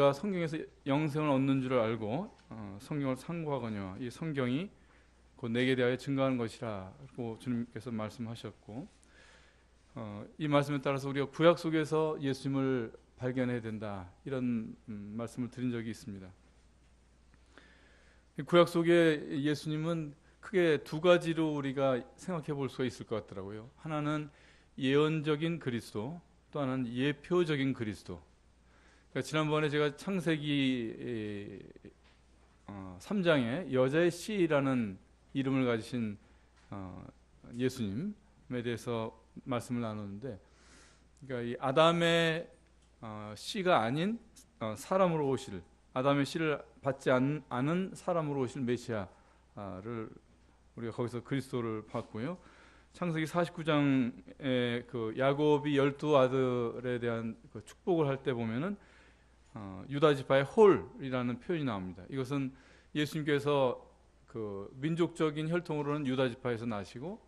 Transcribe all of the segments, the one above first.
우리가 성경에서 영생을 얻는 줄 알고 성경을 상고하거니와 이 성경이 곧 내게 대하여 증거하는 것이라고 주님께서 말씀하셨고, 이 말씀에 따라서 우리가 구약 속에서 예수님을 발견해야 된다, 이런 말씀을 드린 적이 있습니다. 구약 속에 예수님은 크게 두 가지로 우리가 생각해 볼 수가 있을 것 같더라고요. 하나는 예언적인 그리스도, 또 하나는 예표적인 그리스도. 그러니까 지난번에 제가 창세기 3장에 여자의 씨라는 이름을 가지신 예수님에 대해서 말씀을 나눴는데, 그러니까 이 아담의 씨가 아닌 사람으로 오실, 아담의 씨를 받지 않은 사람으로 오실 메시아를 우리가 거기서 그리스도를 봤고요. 창세기 49장에 그 야곱이 12아들에 대한 그 축복을 할 때 보면은 유다 지파의 홀이라는 표현이 나옵니다. 이것은 예수님께서 그 민족적인 혈통으로는 유다 지파에서 나시고,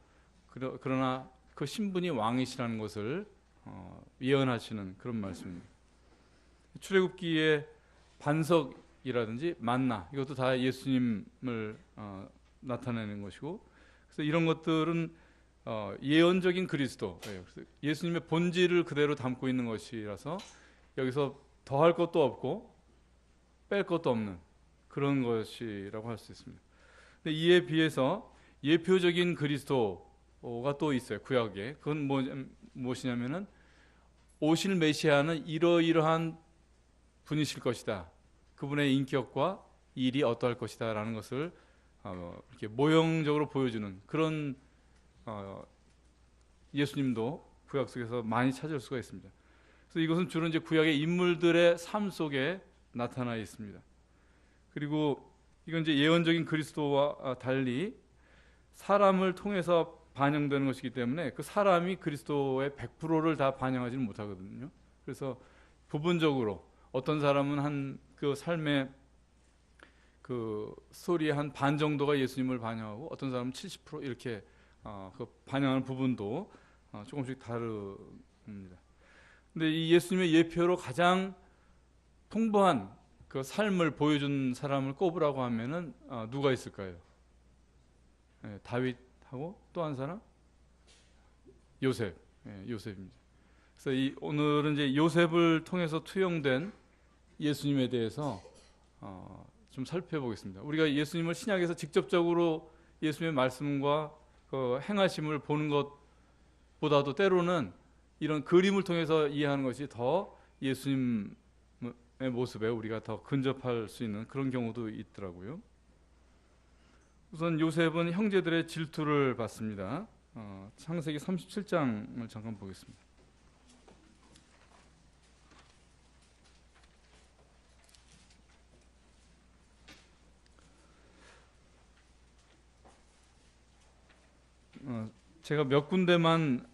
그러나 그 신분이 왕이시라는 것을 예언하시는 그런 말씀입니다. 출애굽기의 반석이라든지 만나, 이것도 다 예수님을 나타내는 것이고, 그래서 이런 것들은 예언적인 그리스도예요. 그래서 예수님의 본질을 그대로 담고 있는 것이라서 여기서 더할 것도 없고 뺄 것도 없는 그런 것이라고 할 수 있습니다. 근데 이에 비해서 예표적인 그리스도가 또 있어요, 구약에. 그건 무엇이냐면은 오실 메시아는 이러이러한 분이실 것이다, 그분의 인격과 일이 어떠할 것이다 라는 것을 이렇게 모형적으로 보여주는 그런 예수님도 구약 속에서 많이 찾을 수가 있습니다. 그래서 이것은 주로 이제 구약의 인물들의 삶 속에 나타나 있습니다. 그리고 이건 이제 예언적인 그리스도와 달리 사람을 통해서 반영되는 것이기 때문에 그 사람이 그리스도의 100%를 다 반영하지는 못하거든요. 그래서 부분적으로 어떤 사람은 한 그 삶의 그 스토리의 한 반 정도가 예수님을 반영하고, 어떤 사람은 70% 이렇게 그 반영하는 부분도 조금씩 다릅니다. 근데 이 예수님의 예표로 가장 풍부한 그 삶을 보여준 사람을 꼽으라고 하면은 누가 있을까요? 다윗하고 또 한 사람? 요셉. 요셉입니다. 그래서 오늘은 이제 요셉을 통해서 투영된 예수님에 대해서 좀 살펴보겠습니다. 우리가 예수님을 신약에서 직접적으로 예수님의 말씀과 그 행하심을 보는 것보다도 때로는 이런 그림을 통해서 이해하는 것이 더 예수님의 모습에 우리가 더 근접할 수 있는 그런 경우도 있더라고요. 우선 요셉은 형제들의 질투를 받습니다. 창세기 37장을 잠깐 보겠습니다. 제가 몇 군데만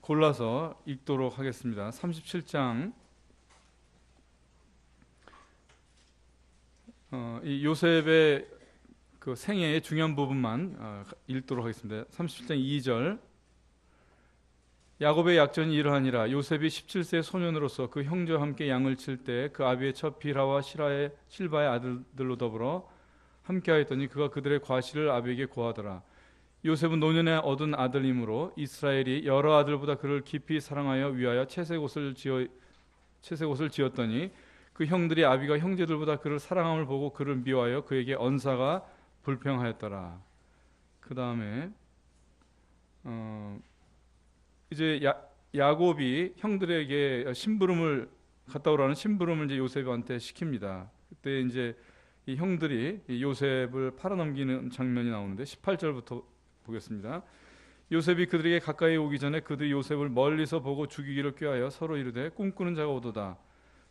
골라서 읽도록 하겠습니다. 37장 이 요셉의 그 생애의 중요한 부분만 읽도록 하겠습니다. 37장 2절. 야곱의 약전이 이러하니라. 요셉이 17세 소년으로서 그 형제와 함께 양을 칠 때 그 아비의 첫 비라와 실바의 아들들로 더불어 함께하였더니 그가 그들의 과실을 아비에게 고하더라. 요셉은 노년에 얻은 아들이므로 이스라엘이 여러 아들보다 그를 깊이 사랑하여 위하여 채색 옷을 지었더니 그 형들이 아비가 형제들보다 그를 사랑함을 보고 그를 미워하여 그에게 언사가 불평하였더라. 그 다음에 이제 야곱이 형들에게 심부름을 갔다 오라는 심부름을 이제 요셉한테 시킵니다. 그때 이제 이 형들이 이 요셉을 팔아넘기는 장면이 나오는데 18절부터 보겠습니다. 요셉이 그들에게 가까이 오기 전에 그들이 요셉을 멀리서 보고 죽이기를 꾀하여 서로 이르되 꿈꾸는 자가 오도다.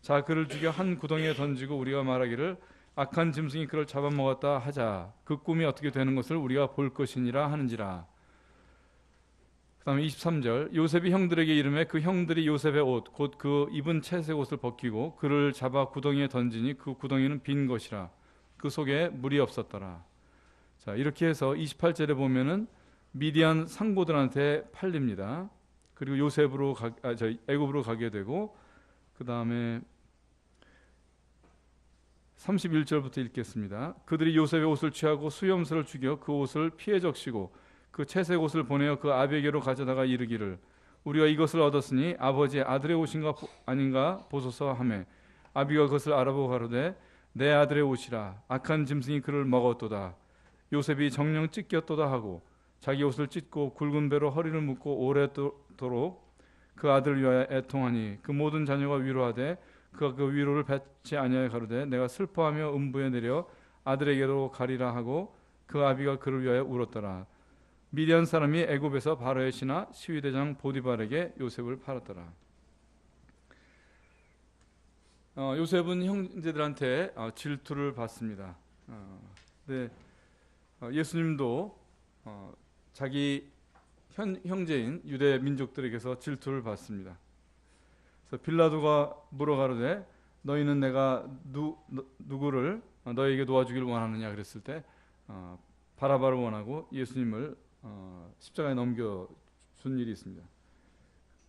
자 그를 죽여 한 구덩이에 던지고 우리가 말하기를 악한 짐승이 그를 잡아먹었다 하자. 그 꿈이 어떻게 되는 것을 우리가 볼 것이니라 하는지라. 그 다음에 23절. 요셉이 형들에게 이르매 그 형들이 요셉의 옷 곧 그 입은 채색 옷을 벗기고 그를 잡아 구덩이에 던지니 그 구덩이는 빈 것이라. 그 속에 물이 없었더라. 자, 이렇게 해서 28절에 보면은 미디안 상고들한테 팔립니다. 그리고 애굽으로 가게 되고, 그 다음에 31절부터 읽겠습니다. 그들이 요셉의 옷을 취하고 수염새를 죽여 그 옷을 피해 적시고 그 채색 옷을 보내어 그 아비에게로 가져다가 이르기를 우리가 이것을 얻었으니 아버지의 아들의 옷인가 아닌가 보소서 하매 아비가 그것을 알아보고 가로되 내 아들의 옷이라 악한 짐승이 그를 먹었도다. 요셉이 정령 찢겼도다 하고 자기 옷을 찢고 굵은 배로 허리를 묶고 오래도록 그 아들을 위하여 애통하니 그 모든 자녀가 위로하되 그가 그 위로를 받지 아니하여 가로되 내가 슬퍼하며 음부에 내려 아들에게로 가리라 하고 그 아비가 그를 위하여 울었더라. 미디안 사람이 애굽에서 바로의 신하 시위대장 보디발에게 요셉을 팔았더라. 요셉은 형제들한테 질투를 받습니다. 네, 예수님도 자기 형제인 유대 민족들에게서 질투를 받습니다. 그래서 빌라도가 물어가로되 너희는 내가 누구를 너에게 놓아주길 원하느냐 그랬을 때 바라바를 원하고 예수님을 십자가에 넘겨준 일이 있습니다.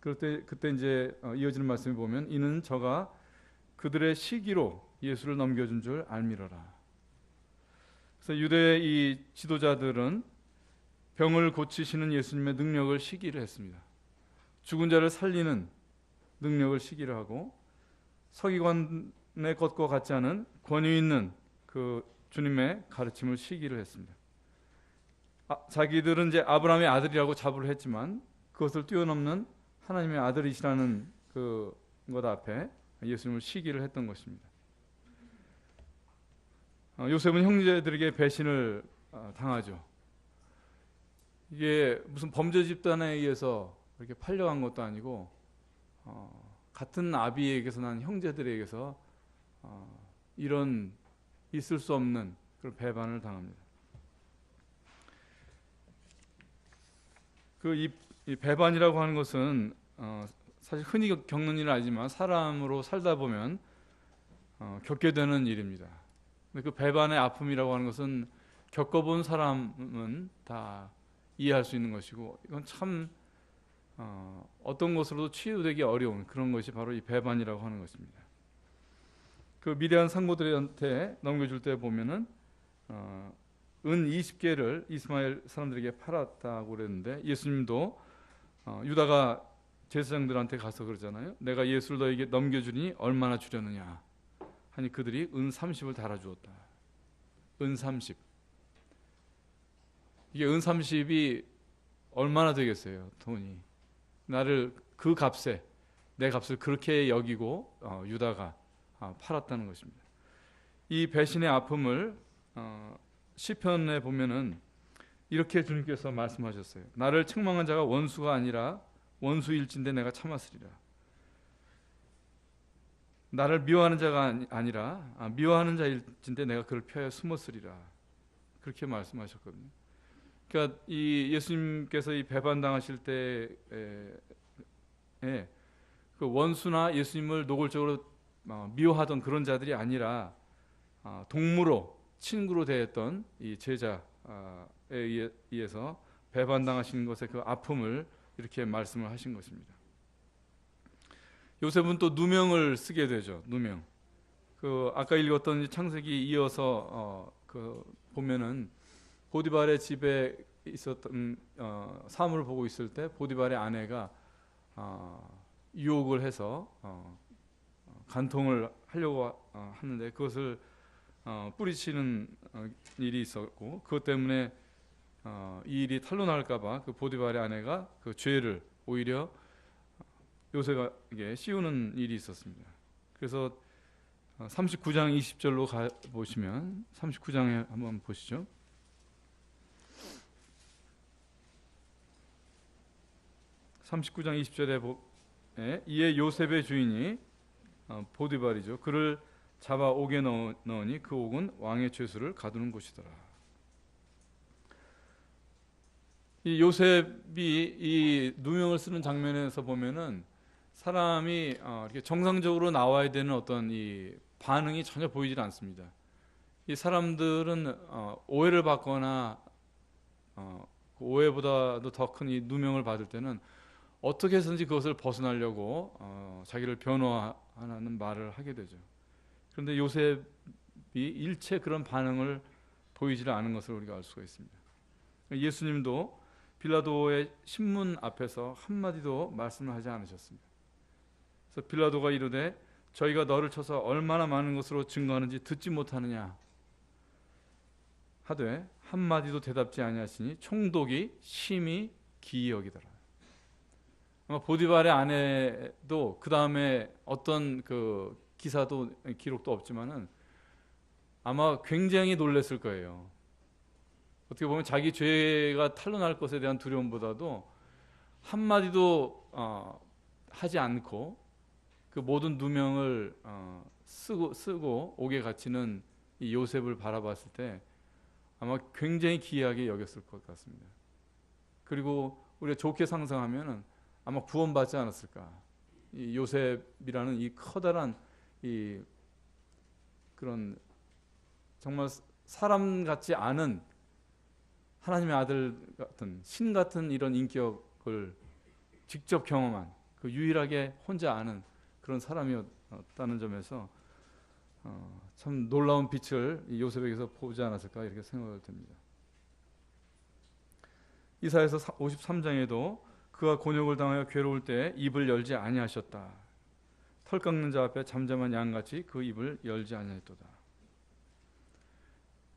그때 이제 이어지는 말씀을 보면 이는 저가 그들의 시기로 예수를 넘겨준 줄 알미러라. 그래서 유대의 이 지도자들은 병을 고치시는 예수님의 능력을 시기를 했습니다. 죽은 자를 살리는 능력을 시기를 하고 서기관의 것과 같지 않은 권위 있는 그 주님의 가르침을 시기를 했습니다. 자기들은 이제 아브라함의 아들이라고 자부를 했지만 그것을 뛰어넘는 하나님의 아들이시라는 그것 앞에 예수님을 시기를 했던 것입니다. 요셉은 형제들에게 배신을 당하죠. 이게 무슨 범죄 집단에 의해서 이렇게 팔려간 것도 아니고 같은 아비에게서 난 형제들에게서 이런 있을 수 없는 그런 배반을 당합니다. 이 배반이라고 하는 것은 사실 흔히 겪는 일은 아니지만 사람으로 살다 보면 겪게 되는 일입니다. 근데 그 배반의 아픔이라고 하는 것은 겪어본 사람은 다 이해할 수 있는 것이고 이건 참 어떤 것으로도 치유되기 어려운 그런 것이 바로 이 배반이라고 하는 것입니다. 그 미디안 상고들한테 넘겨줄 때 보면은 은 20개를 이스마엘 사람들에게 팔았다고 그랬는데 예수님도 유다가 제사장들한테 가서 그러잖아요. 내가 예수를 너에게 넘겨주니 얼마나 주려느냐 하니 그들이 은 30을 달아주었다. 은 30. 이게 은 30이 얼마나 되겠어요, 돈이. 나를 그 값에 내 값을 그렇게 여기고 유다가 팔았다는 것입니다. 이 배신의 아픔을 시편에 보면은 이렇게 주님께서 말씀하셨어요. 나를 책망한 자가 원수가 아니라 원수일진데 내가 참았으리라. 나를 미워하는 자가 아니라 미워하는 자일진데 내가 그를 피하여 숨었으리라. 그렇게 말씀하셨거든요. 그러니까 이 예수님께서 이 배반당하실 때에 그 원수나 예수님을 노골적으로 미워하던 그런 자들이 아니라 동무로 친구로 대했던 이 제자에 의해서 배반당하신 것의 그 아픔을 이렇게 말씀을 하신 것입니다. 요셉은 또 누명을 쓰게 되죠. 누명. 그 아까 읽었던 창세기 이어서 그 보면은 보디발의 집에 있었던 사물을 보고 있을 때 보디발의 아내가 유혹을 해서 간통을 하려고 하는데 그것을 뿌리치는 일이 있었고 그것 때문에 이 일이 탄로날까봐 그 보디발의 아내가 그 죄를 오히려 요셉에게 씌우는 일이 있었습니다. 그래서 39장 20절로 가보시면 39장에 한번 보시죠. 39장 20절에 이에 요셉의 주인이 보디발이죠. 그를 잡아 옥에 넣으니 그 옥은 왕의 죄수를 가두는 곳이더라. 이 요셉이 이 누명을 쓰는 장면에서 보면은 사람이 이렇게 정상적으로 나와야 되는 어떤 이 반응이 전혀 보이질 않습니다. 이 사람들은 오해를 받거나 그 오해보다도 더 큰 이 누명을 받을 때는 어떻게 해서든지 그것을 벗어나려고 자기를 변호하는 말을 하게 되죠. 그런데 요셉이 일체 그런 반응을 보이지 않은 것을 우리가 알 수가 있습니다. 예수님도 빌라도의 신문 앞에서 한마디도 말씀을 하지 않으셨습니다. 그래서 빌라도가 이르되 저희가 너를 쳐서 얼마나 많은 것으로 증거하는지 듣지 못하느냐 하되 한마디도 대답지 아니하시니 총독이 심히 기이 여기더라. 아마 보디발의 아내도 그 다음에 어떤 그 기사도 기록도 없지만은 아마 굉장히 놀랐을 거예요. 어떻게 보면 자기 죄가 탄로날 것에 대한 두려움보다도 한마디도 하지 않고 그 모든 누명을 쓰고 옥에 갇히는 이 요셉을 바라봤을 때 아마 굉장히 기이하게 여겼을 것 같습니다. 그리고 우리가 좋게 상상하면은 아마 구원받지 않았을까. 이 요셉이라는 이 커다란 이 그런 정말 사람 같지 않은 하나님의 아들 같은 신 같은 이런 인격을 직접 경험한 그 유일하게 혼자 아는 그런 사람이었다는 점에서 참 놀라운 빛을 요셉에게서 보지 않았을까 이렇게 생각을 됩니다. 이사야서 53장에도 그가 곤욕을 당하여 괴로울 때 입을 열지 아니하셨다. 털 깎는 자 앞에 잠잠한 양같이 그 입을 열지 아니하였도다.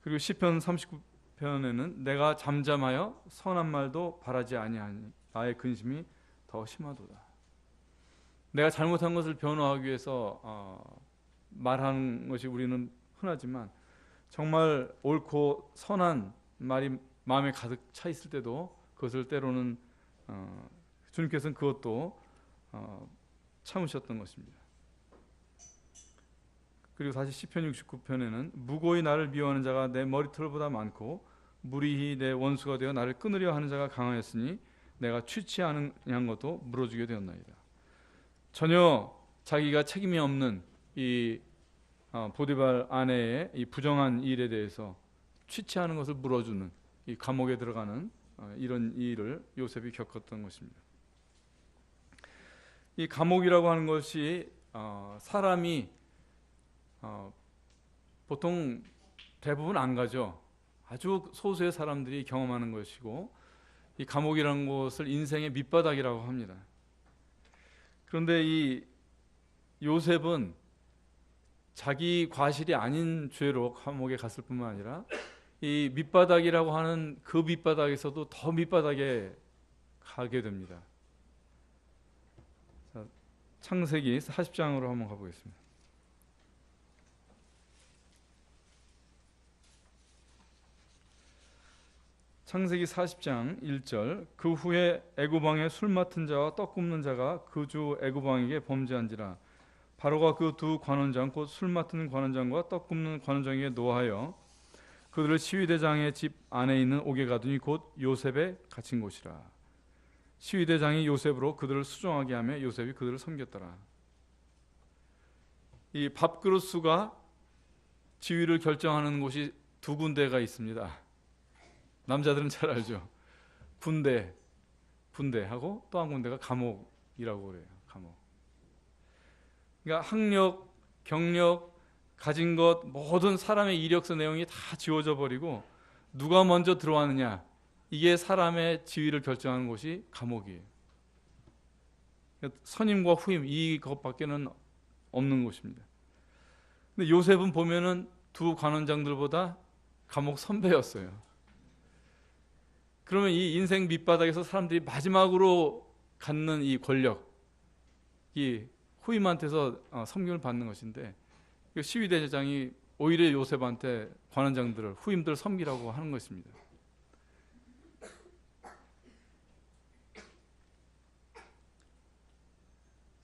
그리고 시편 39편에는 내가 잠잠하여 선한 말도 바라지 아니하니 나의 근심이 더 심하도다. 내가 잘못한 것을 변호하기 위해서 말하는 것이 우리는 흔하지만 정말 옳고 선한 말이 마음에 가득 차 있을 때도 그것을 때로는 주님께서는 그것도 참으셨던 것입니다. 그리고 다시 시편 69편에는 무고히 나를 미워하는 자가 내 머리털보다 많고 무리히 내 원수가 되어 나를 끊으려 하는 자가 강하였으니 내가 취치 아니한 것도 물어주게 되었나이다. 전혀 자기가 책임이 없는 이 보디발 아내의 이 부정한 일에 대해서 취치하는 것을 물어주는 이 감옥에 들어가는 이런 일을 요셉이 겪었던 것입니다. 이 감옥이라고 하는 것이 사람이 보통 대부분 안 가죠. 아주 소수의 사람들이 경험하는 것이고 이 감옥이라는 것을 인생의 밑바닥이라고 합니다. 그런데 이 요셉은 자기 과실이 아닌 죄로 감옥에 갔을 뿐만 아니라 이 밑바닥이라고 하는 그 밑바닥에서도 더 밑바닥에 가게 됩니다. 자, 창세기 40장으로 한번 가보겠습니다. 창세기 40장 1절 그 후에 애굽 왕의 술 맡은 자와 떡 굽는 자가 그 주 애굽 왕에게 범죄한지라 바로가 그 두 관원장 곧 술 맡은 관원장과 떡 굽는 관원장에게 노하여 그들을 시위대장의 집 안에 있는 옥에 가두니 곧 요셉에 갇힌 곳이라. 시위대장이 요셉으로 그들을 수종하게 하며 요셉이 그들을 섬겼더라. 이 밥그릇 수가 지위를 결정하는 곳이 두 군데가 있습니다. 남자들은 잘 알죠. 군대하고 또 한 군데가 감옥이라고 그래요. 감옥. 그러니까 학력, 경력, 가진 것 모든 사람의 이력서 내용이 다 지워져 버리고 누가 먼저 들어왔느냐 이게 사람의 지위를 결정하는 곳이 감옥이에요. 선임과 후임 이것밖에는 없는 곳입니다. 근데 요셉은 보면은 두 관원장들보다 감옥 선배였어요. 그러면 이 인생 밑바닥에서 사람들이 마지막으로 갖는 이 권력, 이 후임한테서 섬김을 받는 것인데 시위대장이 오히려 요셉한테 관원장들을 후임들 섬기라고 하는 것입니다.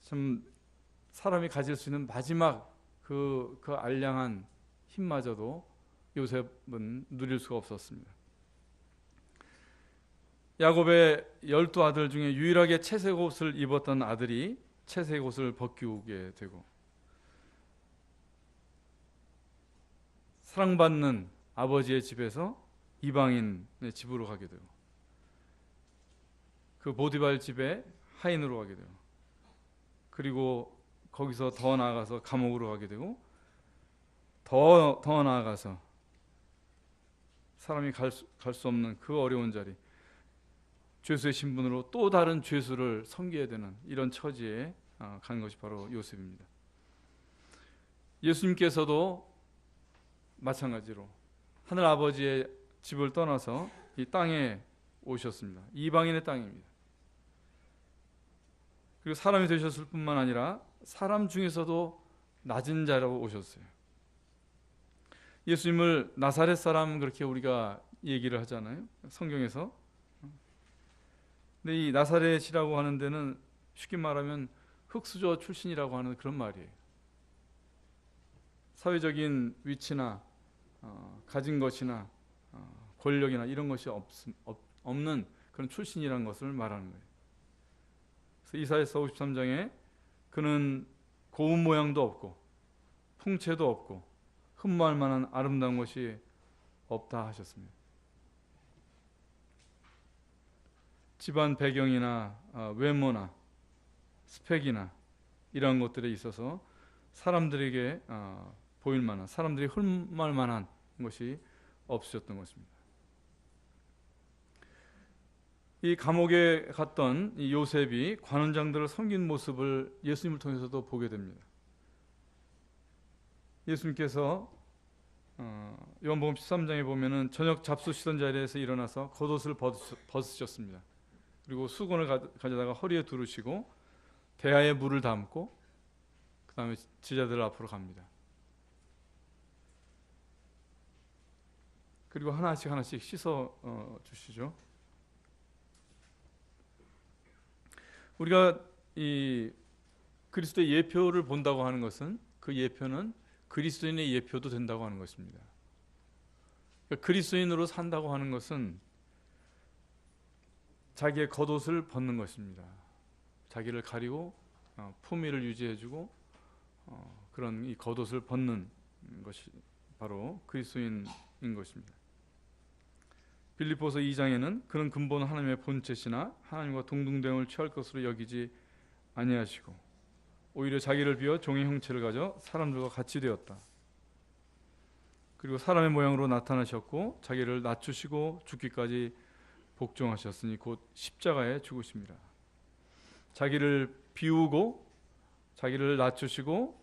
참 사람이 가질 수 있는 마지막 그 알량한 힘마저도 요셉은 누릴 수가 없었습니다. 야곱의 12아들 중에 유일하게 채색 옷을 입었던 아들이 채색 옷을 벗기게 되고 사랑받는 아버지의 집에서 이방인의 집으로 가게 되고 그 보디발 집에 하인으로 가게 되고 그리고 거기서 더 나아가서 감옥으로 가게 되고 더 나아가서 사람이 갈 수 없는 그 어려운 자리, 죄수의 신분으로 또 다른 죄수를 섬겨야 되는 이런 처지에 간 것이 바로 요셉입니다. 예수님께서도 마찬가지로 하늘 아버지의 집을 떠나서 이 땅에 오셨습니다. 이방인의 땅입니다. 그리고 사람이 되셨을 뿐만 아니라 사람 중에서도 낮은 자로 오셨어요. 예수님을 나사렛 사람 그렇게 우리가 얘기를 하잖아요, 성경에서. 근데 이 나사렛이라고 하는 데는 쉽게 말하면 흙수저 출신이라고 하는 그런 말이에요. 사회적인 위치나 가진 것이나 권력이나 이런 것이 없는 그런 출신이라는 것을 말하는 거예요. 그래서 이사야서 53장에 그는 고운 모양도 없고 풍채도 없고 흠모할 만한 아름다운 것이 없다 하셨습니다. 집안 배경이나 외모나 스펙이나 이런 것들에 있어서 사람들에게 보일 만한, 사람들이 흠모할 만한 것이 없으셨던 것입니다. 이 감옥에 갔던 이 요셉이 관원장들을 섬긴 모습을 예수님을 통해서도 보게 됩니다. 예수님께서 요한복음 13장에 보면은 저녁 잡수시던 자리에서 일어나서 겉옷을 벗으셨습니다. 그리고 수건을 가져다가 허리에 두르시고 대야에 물을 담고 그 다음에 제자들 앞으로 갑니다. 그리고 하나씩 씻어 주시죠. 우리가 이 그리스도의 예표를 본다고 하는 것은 그 예표는 그리스도인의 예표도 된다고 하는 것입니다. 그러니까 그리스도인으로 산다고 하는 것은 자기의 겉옷을 벗는 것입니다. 자기를 가리고 품위를 유지해주고 그런 이 겉옷을 벗는 것이 바로 그리스도인인 것입니다. 빌립보서 2장에는 그는 근본 하나님의 본체시나 하나님과 동등됨을 취할 것으로 여기지 아니하시고 오히려 자기를 비워 종의 형체를 가져 사람들과 같이 되었다. 그리고 사람의 모양으로 나타나셨고 자기를 낮추시고 죽기까지 복종하셨으니 곧 십자가에 죽으십니다. 자기를 비우고 자기를 낮추시고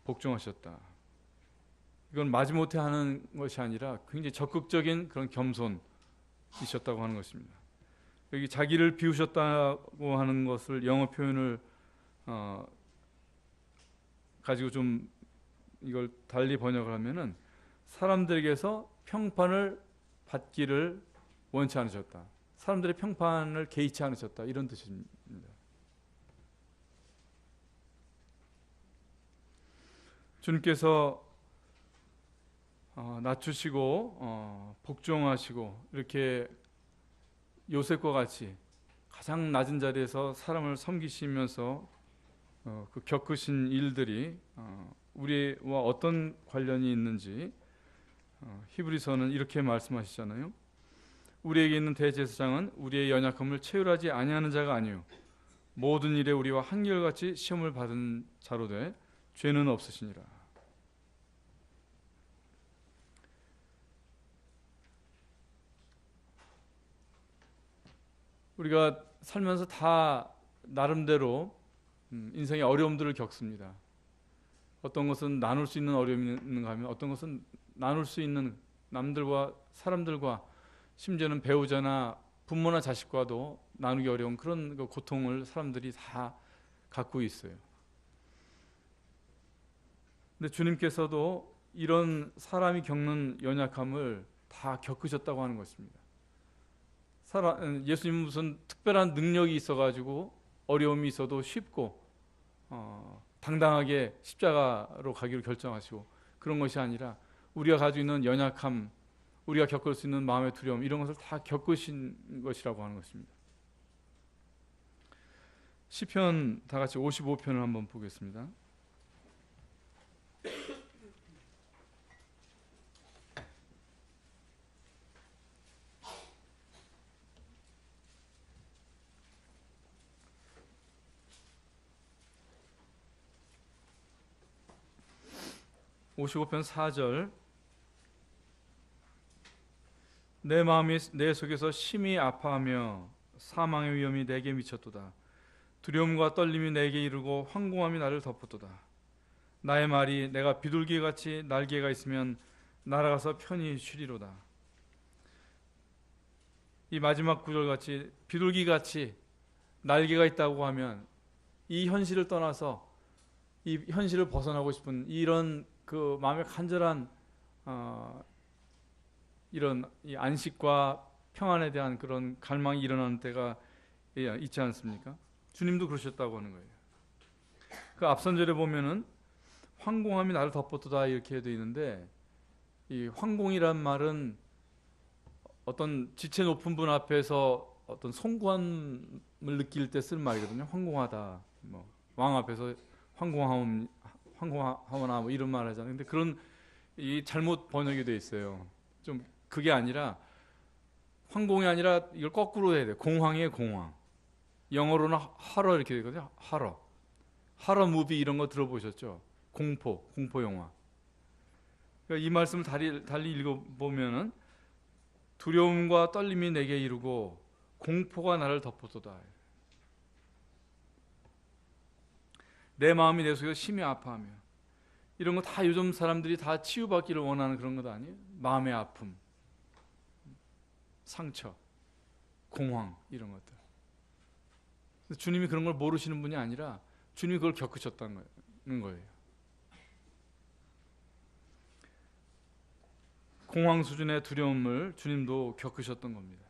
복종하셨다. 이건 마지못해 하는 것이 아니라 굉장히 적극적인 그런 겸손이셨다고 하는 것입니다. 여기 자기를 비우셨다고 하는 것을 영어 표현을 가지고 좀 이걸 달리 번역을 하면은 사람들에게서 평판을 받기를 원치 않으셨다. 사람들의 평판을 개의치 않으셨다. 이런 뜻입니다. 주님께서 낮추시고 복종하시고 이렇게 요셉과 같이 가장 낮은 자리에서 사람을 섬기시면서 그 겪으신 일들이 우리와 어떤 관련이 있는지 히브리서는 이렇게 말씀하시잖아요. 우리에게 있는 대제사장은 우리의 연약함을 체휼하지 아니하는 자가 아니요 모든 일에 우리와 한결같이 시험을 받은 자로 돼 죄는 없으시니라. 우리가 살면서 다 나름대로 인생의 어려움들을 겪습니다. 어떤 것은 나눌 수 있는 어려움이 있는가 하면 어떤 것은 나눌 수 있는 남들과 사람들과 심지어는 배우자나 부모나 자식과도 나누기 어려운 그런 고통을 사람들이 다 갖고 있어요. 근데 주님께서도 이런 사람이 겪는 연약함을 다 겪으셨다고 하는 것입니다. 예수님은 무슨 특별한 능력이 있어가지고 어려움이 있어도 쉽고 당당하게 십자가로 가기로 결정하시고 그런 것이 아니라 우리가 가지고 있는 연약함, 우리가 겪을 수 있는 마음의 두려움 이런 것을 다 겪으신 것이라고 하는 것입니다. 시편 다 같이 55편을 한번 보겠습니다. 55편 4절 내 마음이 내 속에서 심히 아파하며 사망의 위험이 내게 미쳤도다. 두려움과 떨림이 내게 이르고 황공함이 나를 덮었도다. 나의 말이 내가 비둘기같이 날개가 있으면 날아가서 편히 쉬리로다. 이 마지막 구절같이 비둘기같이 날개가 있다고 하면 이 현실을 떠나서 이 현실을 벗어나고 싶은 이런 그 마음의 간절한 이런 이 안식과 평안에 대한 그런 갈망이 일어나는 때가 있지 않습니까? 주님도 그러셨다고 하는 거예요. 그 앞선 절에 보면은 황공함이 나를 덮었도다 이렇게 되어 있는데, 이 황공이란 말은 어떤 지체 높은 분 앞에서 어떤 송구함을 느낄 때 쓰는 말이거든요. 황공하다, 뭐 왕 앞에서 황공하거나 뭐 이런 말 하잖아요. 근데 그런 이 잘못 번역이 돼 있어요. 좀 그게 아니라 황공이 아니라 이걸 거꾸로 해야 돼. 공황이에요, 공황. 영어로는 하러 이렇게 되거든요. 하러 무비 이런 거 들어보셨죠? 공포 영화. 그러니까 이 말씀을 달리 읽어보면은 두려움과 떨림이 내게 이르고 공포가 나를 덮었도다. 내 마음이 내 속에서 심히 아파하며. 이런 거 다 요즘 사람들이 다 치유받기를 원하는 그런 것 아니에요? 마음의 아픔, 상처, 공황 이런 것들. 주님이 그런 걸 모르시는 분이 아니라 주님이 그걸 겪으셨다는 거예요. 공황 수준의 두려움을 주님도 겪으셨던 겁니다.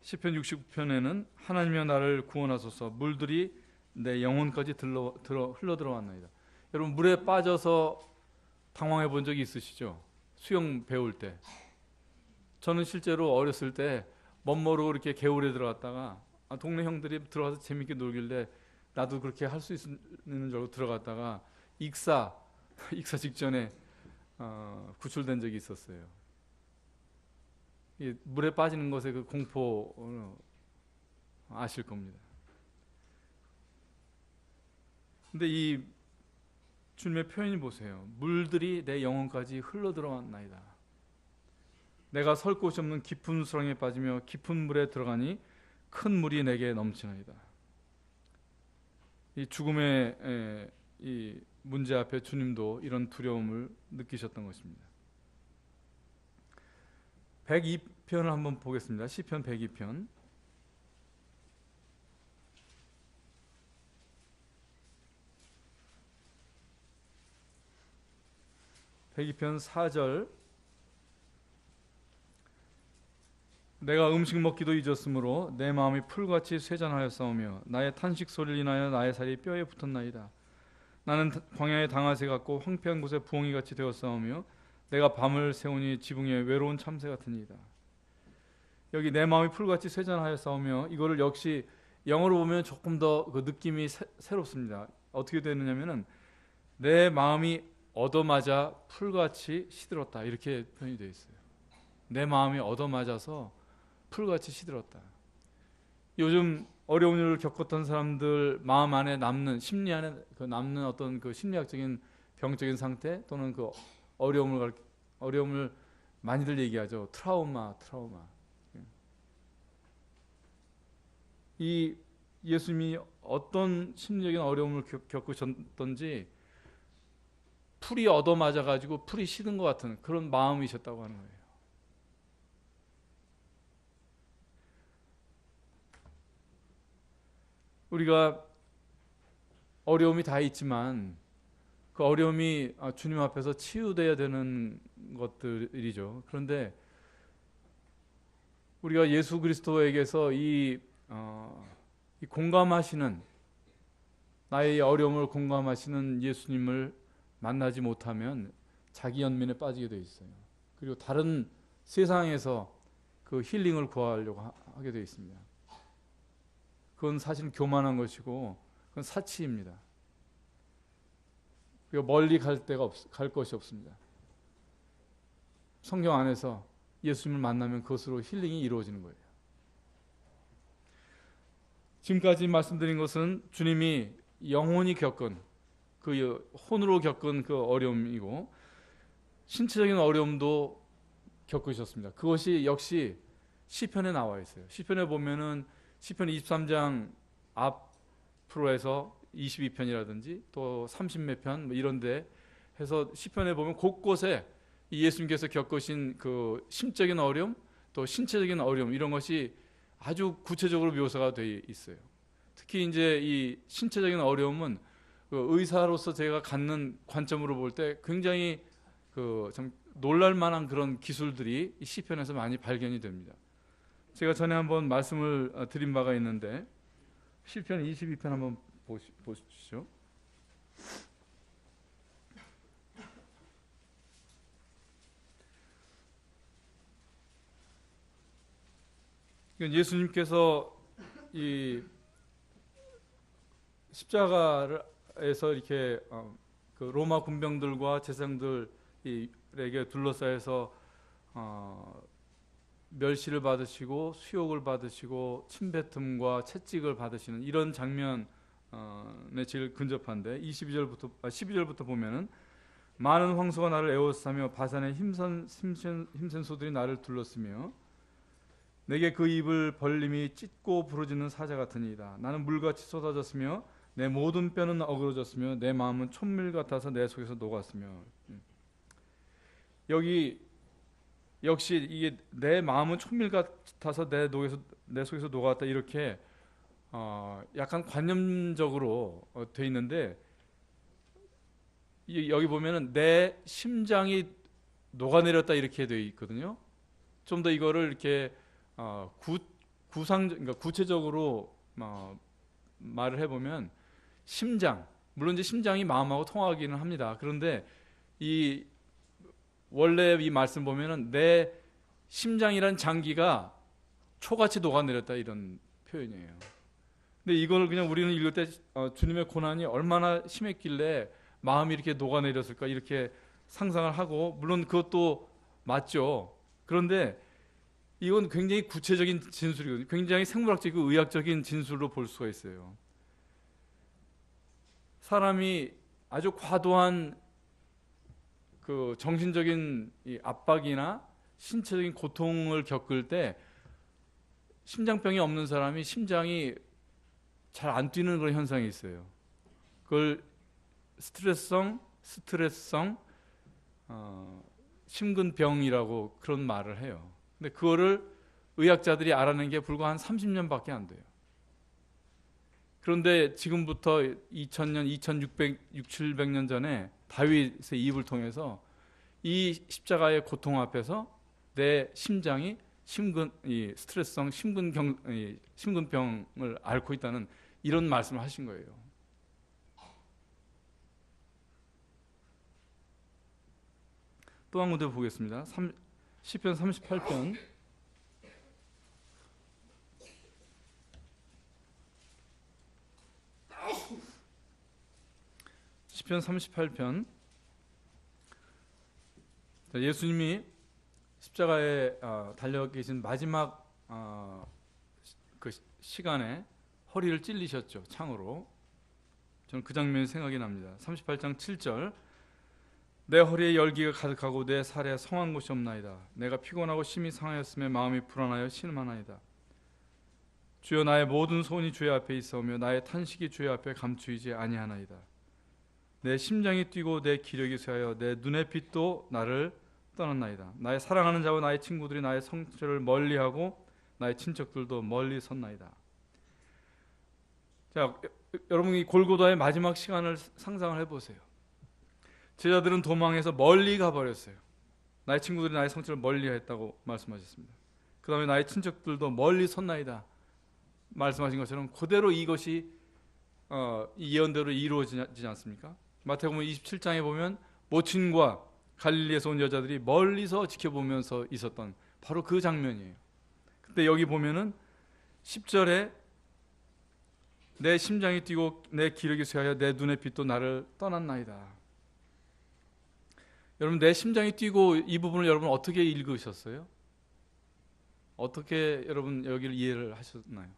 시편 69편에는 하나님이여 나를 구원하소서, 물들이 내 영혼까지 흘러 들어왔나이다. 여러분, 물에 빠져서 당황해 본 적이 있으시죠? 수영 배울 때. 저는 실제로 어렸을 때 멋모르고 이렇게 개울에 들어갔다가 동네 형들이 들어가서 재밌게 놀길래 나도 그렇게 할 수 있는 줄 알고 들어갔다가 익사 직전에 구출된 적이 있었어요. 이 물에 빠지는 것의 그 공포 아실 겁니다. 근데 이 주님의 표현이 보세요. 물들이 내 영혼까지 흘러 들어왔나이다. 내가 설 곳이 없는 깊은 수렁에 빠지며 깊은 물에 들어가니 큰 물이 내게 넘치나이다. 이 죽음의 이 문제 앞에 주님도 이런 두려움을 느끼셨던 것입니다. 102편을 한번 보겠습니다. 시편 102편. 편 4절 내가 음식 먹기도 잊었으므로 내 마음이 풀같이 쇠잔하였사오며 나의 탄식 소리를 인하여 나의 살이 뼈에 붙었나이다. 나는 광야의 당아새 같고 황폐한 곳에 부엉이같이 되었사오며 내가 밤을 새우니 지붕에 외로운 참새 같으니이다. 여기 내 마음이 풀같이 쇠잔하였사오며, 이거를 역시 영어로 보면 조금 더 그 느낌이 새롭습니다. 어떻게 되느냐면은 내 마음이 얻어맞아 풀같이 시들었다, 이렇게 표현이 되어 있어요. 내 마음이 얻어맞아서 풀같이 시들었다. 요즘 어려운 일을 겪었던 사람들 마음 안에 남는, 심리 안에 그 남는 어떤 그 심리학적인 병적인 상태 또는 그 어려움을 많이들 얘기하죠. 트라우마. 이 예수님이 어떤 심리적인 어려움을 겪으셨던지 풀이 얻어맞아 가지고 풀이 시든 것 같은 그런 마음이셨다고 하는 거예요. 우리가 어려움이 다 있지만 그 어려움이 주님 앞에서 치유돼야 되는 것들이죠. 그런데 우리가 예수 그리스도에게서 이 공감하시는, 나의 어려움을 공감하시는 예수님을 만나지 못하면 자기 연민에 빠지게 돼 있어요. 그리고 다른 세상에서 그 힐링을 구하려고 하게 돼 있습니다. 그건 사실 교만한 것이고 그건 사치입니다. 그리고 멀리 갈 것이 없습니다. 성경 안에서 예수님을 만나면 그것으로 힐링이 이루어지는 거예요. 지금까지 말씀드린 것은 주님이 영혼이 겪은 그 혼으로 겪은 그 어려움이고 신체적인 어려움도 겪으셨습니다. 그것이 역시 시편에 나와 있어요. 시편에 보면은 시편 23장 앞으로 해서 22편이라든지 또 30몇 편 뭐 이런데 해서 시편에 보면 곳곳에 예수님께서 겪으신 그 심적인 어려움 또 신체적인 어려움 이런 것이 아주 구체적으로 묘사가 되어 있어요. 특히 이제 이 신체적인 어려움은 그 의사로서 제가 갖는 관점으로 볼 때 굉장히 그 좀 놀랄 만한 그런 기술들이 이 시편에서 많이 발견이 됩니다. 제가 전에 한번 말씀을 드린 바가 있는데 시편 22편 한번 보십시오. 예수님께서 이 십자가에서 이렇게 그 로마 군병들과 제사장들에게 둘러싸여서 멸시를 받으시고 수욕을 받으시고 침뱉음과 채찍을 받으시는 이런 장면에 제일 근접한데 12절부터 보면은 많은 황소가 나를 에워싸며 바산의 힘센 소들이 나를 둘렀으며 내게 그 입을 벌림이 찢고 부러지는 사자 같으니이다. 나는 물같이 쏟아졌으며 내 모든 뼈는 어그러졌으며 내 마음은 촛물 같아서 내 속에서 녹았으며. 여기 역시 이게 내 마음은 촛물 같아서 내 속에서 녹았다 이렇게 약간 관념적으로 돼 있는데 여기 보면은 내 심장이 녹아내렸다 이렇게 돼 있거든요. 좀 더 이거를 이렇게 그러니까 구체적으로 말을 해보면 심장, 물론 이제 심장이 마음하고 통하기는 합니다. 그런데 이 원래 이 말씀 보면은 내 심장이란 장기가 초같이 녹아내렸다 이런 표현이에요. 근데 이걸 그냥 우리는 읽을 때 주님의 고난이 얼마나 심했길래 마음이 이렇게 녹아내렸을까 이렇게 상상을 하고 물론 그것도 맞죠. 그런데 이건 굉장히 구체적인 진술이거든요. 굉장히 생물학적이고 의학적인 진술로 볼 수가 있어요. 사람이 아주 과도한 그 정신적인 이 압박이나 신체적인 고통을 겪을 때 심장병이 없는 사람이 심장이 잘 안 뛰는 그런 현상이 있어요. 그걸 스트레스성 심근병이라고 그런 말을 해요. 근데 그거를 의학자들이 알아낸 게 불과 한 30년밖에 안 돼요. 그런데 지금부터 2000년, 2600, 700년 전에 다윗의 입을 통해서 이 십자가의 고통 앞에서 내 심장이 스트레스성 심근병을 앓고 있다는 이런 말씀을 하신 거예요. 또 한 군데 보겠습니다. 시편 38편 시편 38편 예수님이 십자가에 달려 계신 마지막 그 시간에 허리를 찔리셨죠. 창으로. 저는 그 장면이 생각이 납니다. 38장 7절 내 허리에 열기가 가득하고 내 살에 성한 곳이 없나이다. 내가 피곤하고 심히 상하였으며 마음이 불안하여 신음하나이다. 주여 나의 모든 소원이 주의 앞에 있어오며 나의 탄식이 주의 앞에 감추이지 아니하나이다. 내 심장이 뛰고 내 기력이 쇠하여 내 눈의 빛도 나를 떠났나이다. 나의 사랑하는 자와 나의 친구들이 나의 성체를 멀리하고 나의 친척들도 멀리 섰나이다. 자, 여러분 이 골고다의 마지막 시간을 상상을 해보세요. 제자들은 도망해서 멀리 가버렸어요. 나의 친구들이 나의 성체를 멀리했다고 말씀하셨습니다. 그 다음에 나의 친척들도 멀리 섰나이다 말씀하신 것처럼 그대로 이것이 이 예언대로 이루어지지 않습니까? 마태복음 27장에 보면 모친과 갈릴리에서 온 여자들이 멀리서 지켜보면서 있었던 바로 그 장면이에요. 근데 여기 보면은 10절에 내 심장이 뛰고 내 기력이 쇠하여 내 눈의 빛도 나를 떠났나이다. 여러분 내 심장이 뛰고 이 부분을 여러분 어떻게 읽으셨어요? 어떻게 여러분 여기를 이해를 하셨나요?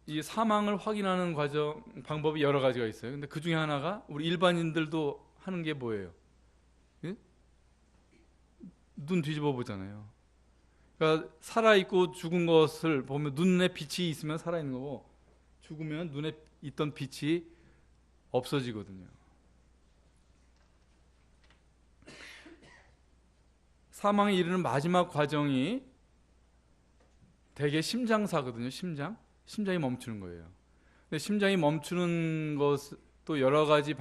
이 사망을 확인하는 과정 방법이 여러 가지가 있어요. 근데 그 중에 하나가 우리 일반인들도 하는 게 뭐예요? 예? 눈 뒤집어 보잖아요. 그러니까 살아 있고 죽은 것을 보면 눈에 빛이 있으면 살아 있는 거고, 죽으면 눈에 있던 빛이 없어지거든요. 사망에 이르는 마지막 과정이 대개 심장사거든요. 심장이 멈추는 거예요. 근데 심장이 멈추는 것도 여러 가지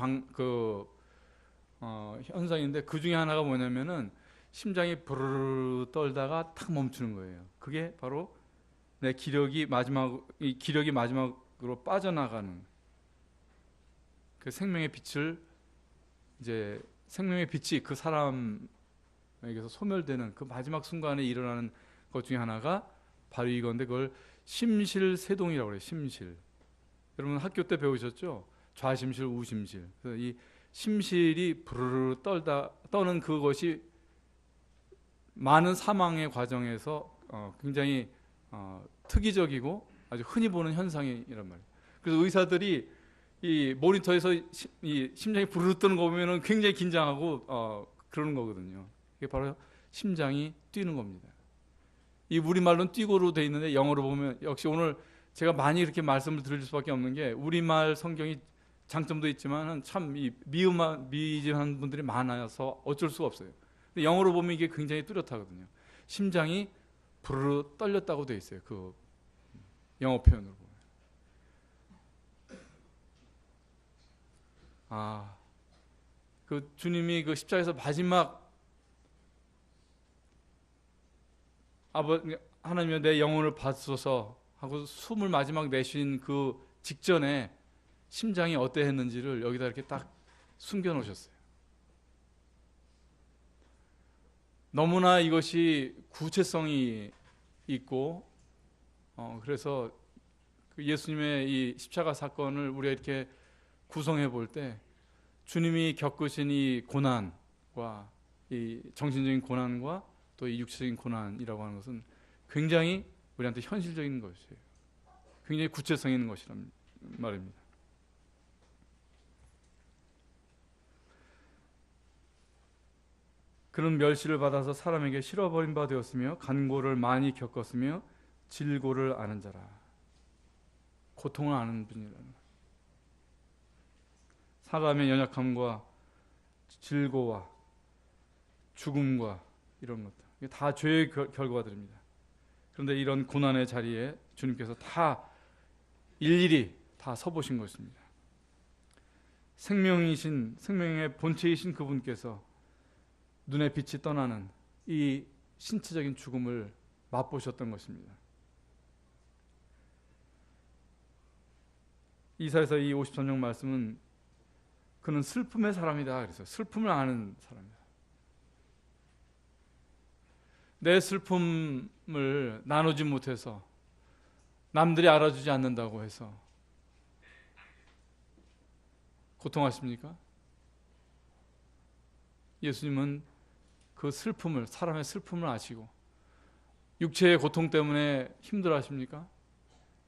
현상인데, 그 중에 하나가 뭐냐면은 심장이 부르르 떨다가 탁 멈추는 거예요. 그게 바로 내 기력이 마지막으로 빠져나가는, 그 생명의 빛을, 이제 생명의 빛이 그 사람에게서 소멸되는 그 마지막 순간에 일어나는 것 중에 하나가 바로 이건데, 그걸 심실세동이라고 그래요. 심실. 여러분 학교 때 배우셨죠? 좌심실, 우심실. 그래서 이 심실이 부르르 떠는 그것이 많은 사망의 과정에서 굉장히 특이적이고 아주 흔히 보는 현상이란 말이에요. 그래서 의사들이 이 모니터에서 이 심장이 부르르 뜨는 거 보면은 굉장히 긴장하고 그러는 거거든요. 이게 바로 심장이 뛰는 겁니다. 이 우리말로는 뛰고로 돼 있는데, 영어로 보면, 역시 오늘 제가 많이 이렇게 말씀을 드릴 수밖에 없는 게, 우리말 성경이 장점도 있지만 참 미진한 분들이 많아서 어쩔 수가 없어요. 근데 영어로 보면 이게 굉장히 뚜렷하거든요. 심장이 부르르 떨렸다고 돼 있어요. 그 영어 표현으로 보면. 그 주님이 그 십자가에서 마지막 하나님의 내 영혼을 받소서 하고 숨을 마지막 내쉰 그 직전에 심장이 어떠했는지를 여기다 이렇게 딱 숨겨 놓으셨어요. 너무나 이것이 구체성이 있고, 그래서 그 예수님의 이 십자가 사건을 우리가 이렇게 구성해 볼 때, 주님이 겪으신 이 고난과 이 정신적인 고난과 또 이 육체적인 고난이라고 하는 것은 굉장히 우리한테 현실적인 것이에요. 굉장히 구체성 있는 것이란 말입니다. 그는 멸시를 받아서 사람에게 실어버린 바 되었으며 간고를 많이 겪었으며 질고를 아는 자라. 고통을 아는 분이라는 거예요. 사람의 연약함과 질고와 죽음과 이런 것들, 이게 다 죄의 결과들입니다. 그런데 이런 고난의 자리에 주님께서 다 일일이 다 서보신 것입니다. 생명의 본체이신 그분께서 눈의 빛이 떠나는 이 신체적인 죽음을 맛보셨던 것입니다. 이사야서 이 53장 말씀은 그는 슬픔의 사람이다 그래서 슬픔을 아는 사람이다. 내 슬픔을 나누지 못해서, 남들이 알아주지 않는다고 해서 고통하십니까? 예수님은 그 슬픔을, 사람의 슬픔을 아시고 육체의 고통 때문에 힘들어 하십니까?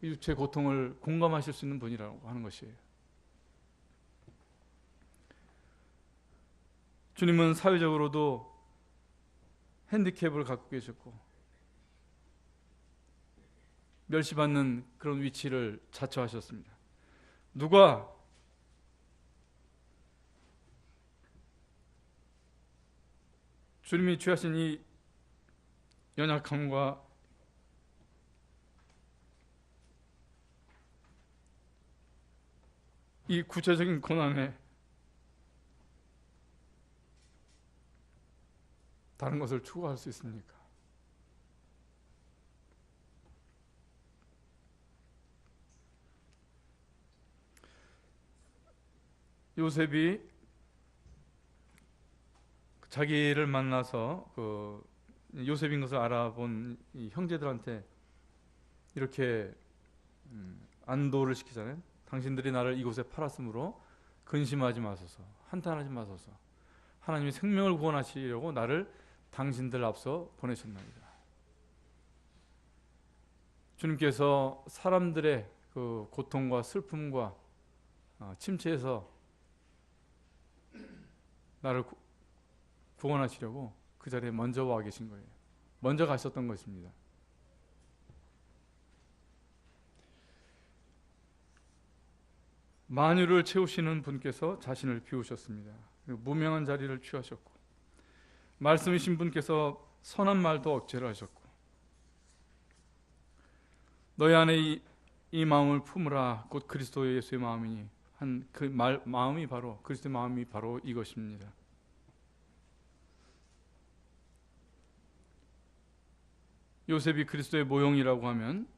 육체의 고통을 공감하실 수 있는 분이라고 하는 것이에요. 주님은 사회적으로도 핸디캡을 갖고 계셨고 멸시받는 그런 위치를 자처하셨습니다. 누가 주님이 취하신 이 연약함과 이 구체적인 고난에 다른 것을 추구할 수 있습니까? 요셉이 자기를 만나서 그 요셉인 것을 알아본 이 형제들한테 이렇게 안도를 시키잖아요. 당신들이 나를 이곳에 팔았으므로 근심하지 마소서, 한탄하지 마소서. 하나님이 생명을 구원하시려고 나를 당신들 앞서 보내셨나이다. 주님께서 사람들의 그 고통과 슬픔과 침체에서 나를 구원하시려고 그 자리에 먼저 와 계신 거예요. 먼저 가셨던 것입니다. 만유를 채우시는 분께서 자신을 비우셨습니다. 무명한 자리를 취하셨고, 말씀이신 분께서 선한 말도 억제를 하셨고, 너희 안에 이 마음을 품으라 곧 그리스도 예수의 마음이니 한 그 마음이 바로 그리스도의 마음이 바로 이것입니다. 요셉이 그리스도의 모형이라고 하면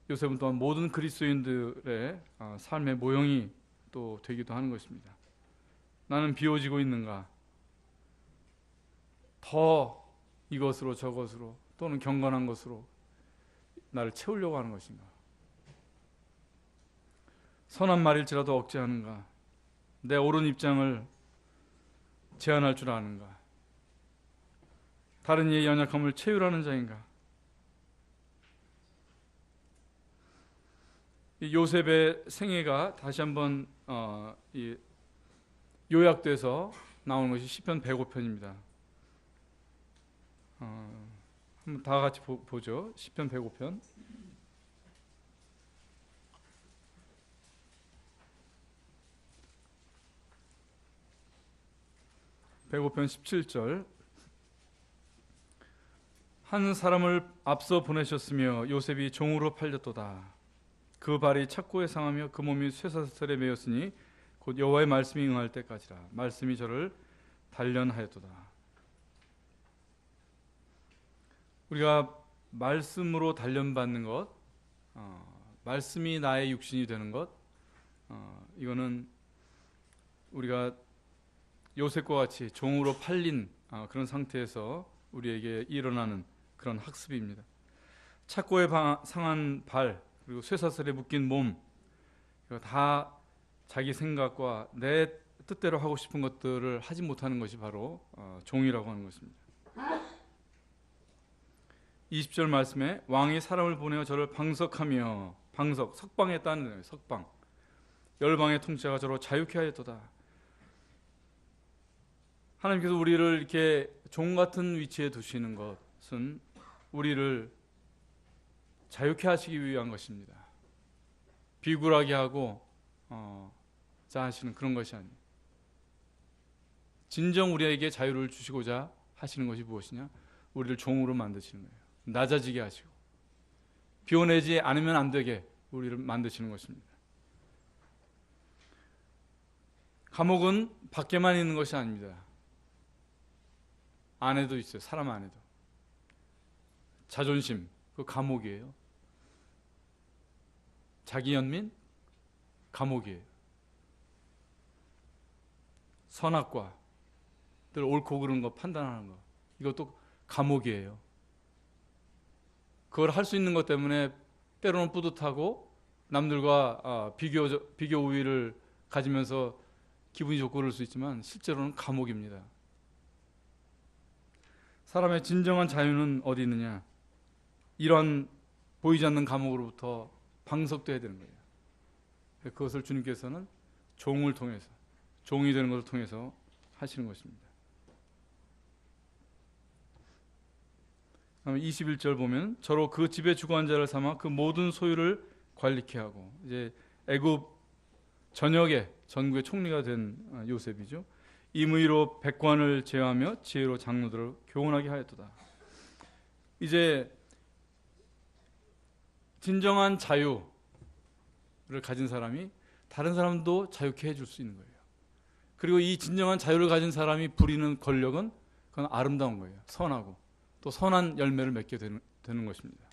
요셉은 또한 모든 그리스도인들의 삶의 모형이 또 되기도 하는 것입니다. 나는 비워지고 있는가? 더 이것으로 저것으로 또는 경건한 것으로 나를 채우려고 하는 것인가? 선한 말일지라도 억제하는가? 내 옳은 입장을 제한할 줄 아는가? 다른 이의 연약함을 채우라는 자인가? 이 요셉의 생애가 다시 한번 요약돼서 나오는 것이 시편 105편입니다. 한번 다 같이 보죠. 시편 105편. (105편) 17절. 한 사람을 앞서 보내셨으며 요셉이 종으로 팔렸도다. 그 발이 착고에 상하며 그 몸이 쇠사슬에 매였으니 곧 여호와의 말씀이 응할 때까지라. 말씀이 저를 단련하였도다. 우리가 말씀으로 단련받는 것, 말씀이 나의 육신이 되는 것, 이거는 우리가 요셉과 같이 종으로 팔린 그런 상태에서 우리에게 일어나는 그런 학습입니다. 착고에 상한 발 그리고 쇠사슬에 묶인 몸, 이거 다 자기 생각과 내 뜻대로 하고 싶은 것들을 하지 못하는 것이 바로 종이라고 하는 것입니다. 20절 말씀에 왕이 사람을 보내어 저를 방석하며, 방석, 석방했다는 거예요. 석방. 열방의 통치자가 저로 자유케 하였도다. 하나님께서 우리를 이렇게 종 같은 위치에 두시는 것은 우리를 자유케 하시기 위한 것입니다. 비굴하게 하고 하시는 그런 것이 아니에요. 진정 우리에게 자유를 주시고자 하시는 것이 무엇이냐? 우리를 종으로 만드시는 거예요. 낮아지게 하시고 비워내지 않으면 안 되게 우리를 만드시는 것입니다. 감옥은 밖에만 있는 것이 아닙니다. 안에도 있어요. 사람 안에도. 자존심, 그 감옥이에요. 자기 연민, 감옥이에요. 선악과, 늘 옳고 그른 거 판단하는 거, 이것도 감옥이에요. 그걸 할 수 있는 것 때문에 때로는 뿌듯하고 남들과 비교 우위를 가지면서 기분이 좋고 그럴 수 있지만 실제로는 감옥입니다. 사람의 진정한 자유는 어디 있느냐? 이런 보이지 않는 감옥으로부터 방석돼야 되는 거예요. 그것을 주님께서는 종을 통해서, 종이 되는 것을 통해서 하시는 것입니다. 21절 보면 저로 그 집의 주관자를 삼아 그 모든 소유를 관리케 하고, 이제 애굽 전역의 전국의 총리가 된 요셉이죠. 임의로 백관을 제어하며 지혜로 장로들을 교훈하게 하였도다. 이제 진정한 자유를 가진 사람이 다른 사람도 자유케 해줄 수 있는 거예요. 그리고 이 진정한 자유를 가진 사람이 부리는 권력은 그건 아름다운 거예요. 선하고 또 선한 열매를 맺게 되는 것입니다.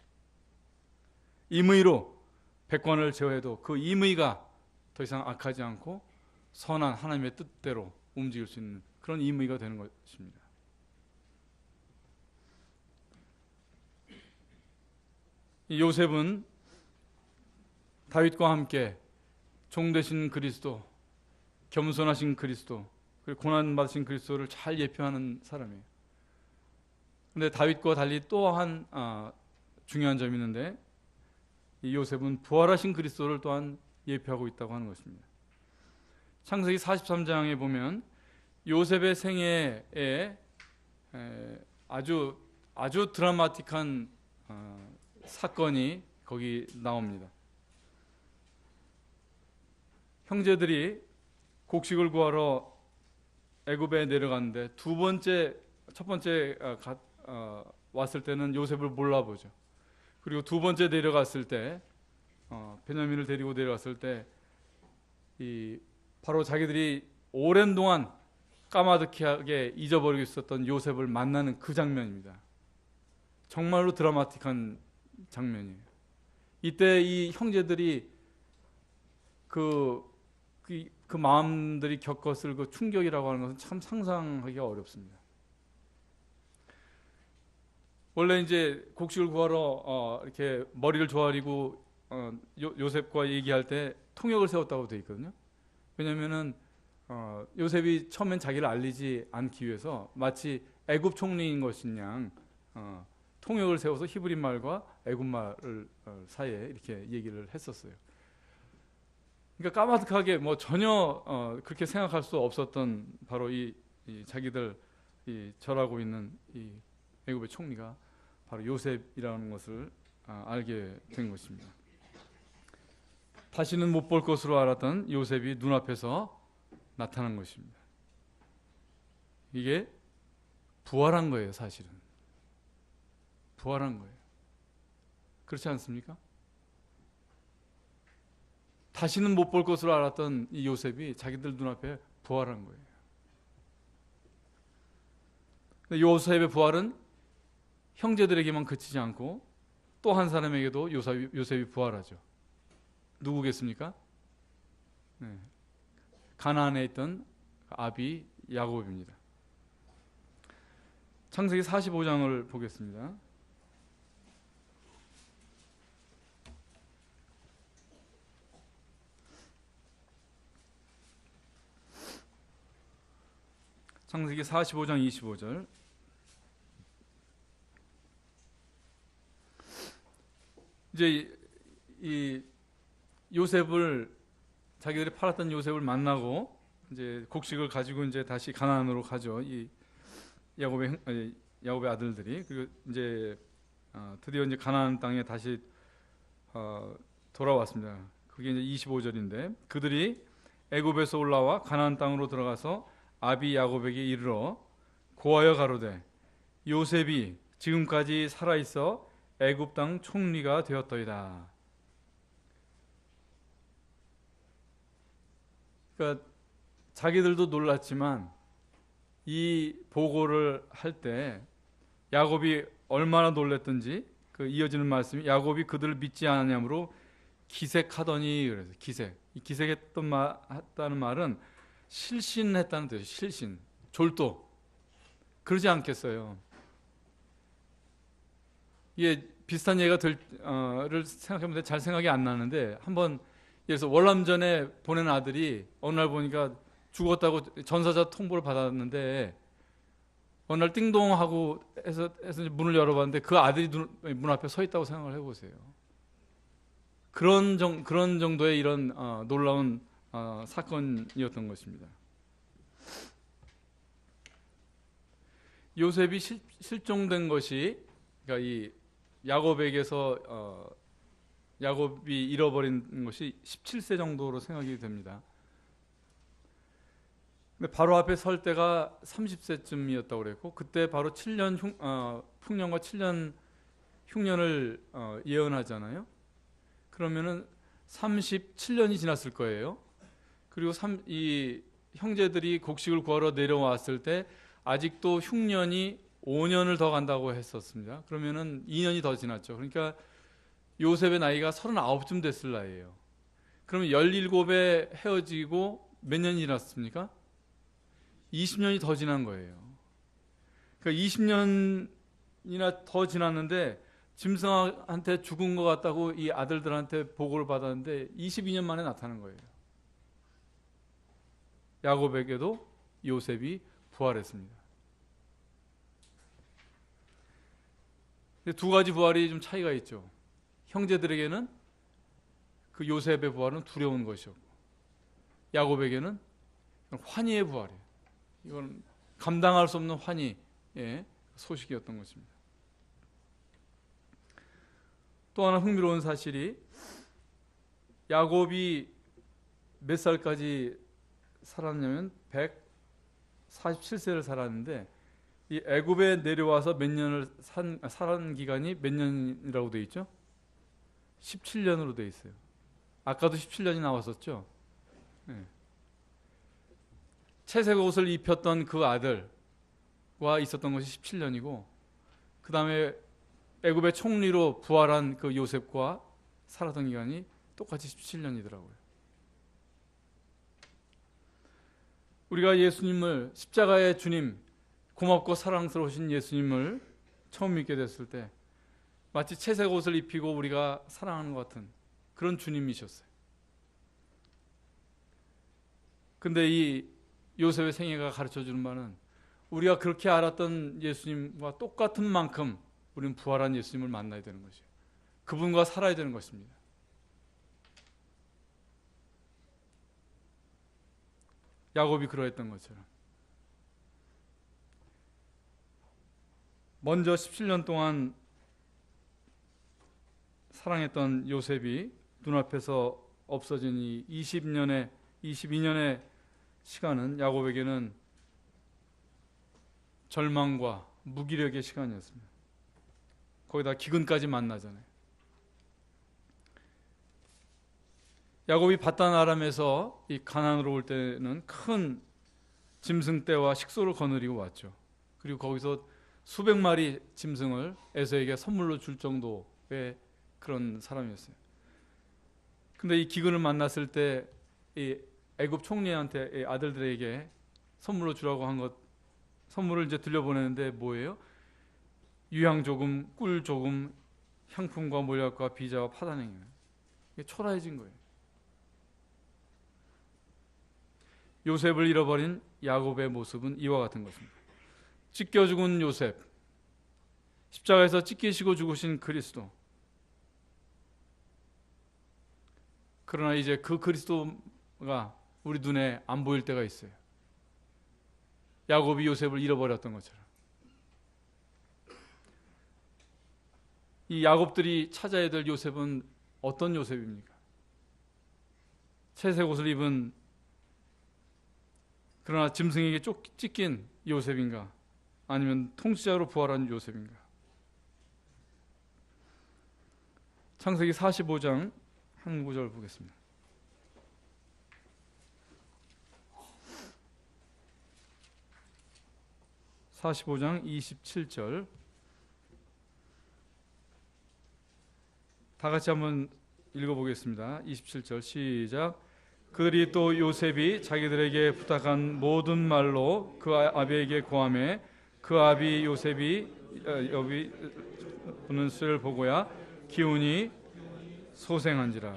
임의로 백관을 제어해도 그 임의가 더 이상 악하지 않고 선한 하나님의 뜻대로 움직일 수 있는 그런 임의가 되는 것입니다. 이 요셉은 다윗과 함께 종 되신 그리스도, 겸손하신 그리스도, 그리고 고난 받으신 그리스도를 잘 예표하는 사람이에요. 그런데 다윗과 달리 또 한 중요한 점이 있는데, 이 요셉은 부활하신 그리스도를 또한 예표하고 있다고 하는 것입니다. 창세기 43장에 보면 요셉의 생애에 아주 드라마틱한 사건이 거기 나옵니다. 형제들이 곡식을 구하러 애굽에 내려갔는데 첫 번째 왔을 때는 요셉을 몰라보죠. 그리고 두 번째 내려갔을 때 베냐민을 데리고 내려갔을 때 바로 자기들이 오랜 동안 까마득하게 잊어버리고 있었던 요셉을 만나는 그 장면입니다. 정말로 드라마틱한 장면이에요. 이때 이 형제들이 그 마음들이 겪었을 그 충격이라고 하는 것은 참 상상하기가 어렵습니다. 원래 이제 곡식을 구하러 이렇게 머리를 조아리고 요셉과 얘기할 때 통역을 세웠다고 되어 있거든요. 왜냐하면은 요셉이 처음엔 자기를 알리지 않기 위해서 마치 애굽 총리인 것인 양 통역을 세워서 히브리 말과 애굽 말을 사이에 이렇게 얘기를 했었어요. 그러니까 까마득하게 뭐 전혀 그렇게 생각할 수 없었던 바로 이 자기들 절하고 있는 이 애굽의 총리가 바로 요셉이라는 것을 알게 된 것입니다. 다시는 못 볼 것으로 알았던 요셉이 눈앞에서 나타난 것입니다. 이게 부활한 거예요, 사실은. 부활한 거예요. 그렇지 않습니까? 다시는 못 볼 것으로 알았던 이 요셉이 자기들 눈앞에 부활한 거예요. 요셉의 부활은 형제들에게만 그치지 않고 또 한 사람에게도 요셉이 부활하죠. 누구겠습니까? 네. 가나안에 있던 아비 야곱입니다. 창세기 45장을 보겠습니다. 창세기 45장 25절. 이제 이 요셉을 자기들이 팔았던 요셉을 만나고 이제 곡식을 가지고 이제 다시 가나안으로 가죠. 이 야곱의 아들들이. 그리고 이제 드디어 이제 가나안 땅에 다시 돌아왔습니다. 그게 이제 25절인데 그들이 애굽에서 올라와 가나안 땅으로 들어가서 아비 야곱에게 이르러 고하여 가로되 요셉이 지금까지 살아 있어 애굽 땅 총리가 되었더이다. 그러니까 자기들도 놀랐지만 이 보고를 할 때 야곱이 얼마나 놀랐던지 그 이어지는 말씀이 야곱이 그들을 믿지 않았냐므로 기색하더니 그래서 이 기색했다는 말은 실신했다는 뜻이에요. 실신, 졸도. 그러지 않겠어요. 이게 비슷한 예가 를 생각해보면 잘 생각이 안 나는데 한번 예를 들어서 월남전에 보낸 아들이 어느 날 보니까 죽었다고 전사자 통보를 받았는데 어느 날 띵동하고 해서 문을 열어봤는데 그 아들이 문 앞에 서 있다고 생각을 해보세요. 그런 정도의 이런 놀라운 사건이었던 것입니다. 요셉이 실종된 것이 그러니까 이 야곱에게서 야곱이 잃어버린 것이 17세 정도로 생각이 됩니다. 근데 바로 앞에 설 때가 30세쯤이었다고 그랬고 그때 바로 7년 풍년과 7년 흉년을 예언하잖아요. 그러면은 37년이 지났을 거예요. 그리고 이 형제들이 곡식을 구하러 내려왔을 때 아직도 흉년이 5년을 더 간다고 했었습니다. 그러면은 2년이 더 지났죠. 그러니까 요셉의 나이가 39쯤 됐을 나이예요. 그러면 17에 헤어지고 몇 년이 지났습니까? 20년이 더 지난 거예요. 그러니까 20년이나 더 지났는데 짐승한테 죽은 것 같다고 이 아들들한테 보고를 받았는데 22년 만에 나타난 거예요. 야곱에게도 요셉이 부활했습니다. 두 가지 부활이 좀 차이가 있죠. 형제들에게는 그 요셉의 부활은 두려운 것이었고, 야곱에게는 환희의 부활이에요. 이건 감당할 수 없는 환희의 소식이었던 것입니다. 또 하나 흥미로운 사실이, 야곱이 몇 살까지 살았냐면 147세를 살았는데, 이 애굽에 내려와서 몇 년을 살은 기간이 몇 년이라고 되어 있죠? 17년으로 되어 있어요. 아까도 17년이 나왔었죠. 네. 채색 옷을 입혔던 그 아들과 있었던 것이 17년이고, 그 다음에 애굽의 총리로 부활한 그 요셉과 살았던 기간이 똑같이 17년이더라고요. 우리가 예수님을, 십자가의 주님, 고맙고 사랑스러우신 예수님을 처음 믿게 됐을 때 마치 채색 옷을 입히고 우리가 사랑하는 것 같은 그런 주님이셨어요. 근데 이 요셉의 생애가 가르쳐주는 바는, 우리가 그렇게 알았던 예수님과 똑같은 만큼 우리는 부활한 예수님을 만나야 되는 것이에요. 그분과 살아야 되는 것입니다. 야곱이 그러했던 것처럼 먼저 17년 동안 사랑했던 요셉이 눈앞에서 없어진 이 22년의 시간은 야곱에게는 절망과 무기력의 시간이었습니다. 거기다 기근까지 만나잖아요. 야곱이 바단 아람에서 이 가나안으로 올 때는 큰 짐승 떼와 식소를 거느리고 왔죠. 그리고 거기서 수백 마리 짐승을 에서에게 선물로 줄 정도의 그런 사람이었어요. 근데 이 기근을 만났을 때 이 애굽 총리한테 이 아들들에게 선물로 주라고 한 것, 선물을 이제 들려보내는데 뭐예요? 유향 조금, 꿀 조금, 향품과 몰약과 비자와 파단행이에요. 이게 초라해진 거예요. 요셉을 잃어버린 야곱의 모습은 이와 같은 것입니다. 찢겨 죽은 요셉, 십자가에서 찢기시고 죽으신 그리스도. 그러나 이제 그 그리스도가 우리 눈에 안 보일 때가 있어요. 야곱이 요셉을 잃어버렸던 것처럼. 이 야곱들이 찾아야 될 요셉은 어떤 요셉입니까? 채색 옷을 입은, 그러나 짐승에게 찢긴 요셉인가? 아니면 통치자로 부활한 요셉인가? 창세기 45장 한 구절 보겠습니다. (45장) 27절 다 같이 한번 읽어보겠습니다. 27절 시작. 그들이 또 요셉이 자기들에게 부탁한 모든 말로 그 아비에게 고하매 그 아비 요셉이 여비 부는 수를 보고야 기운이 소생한지라.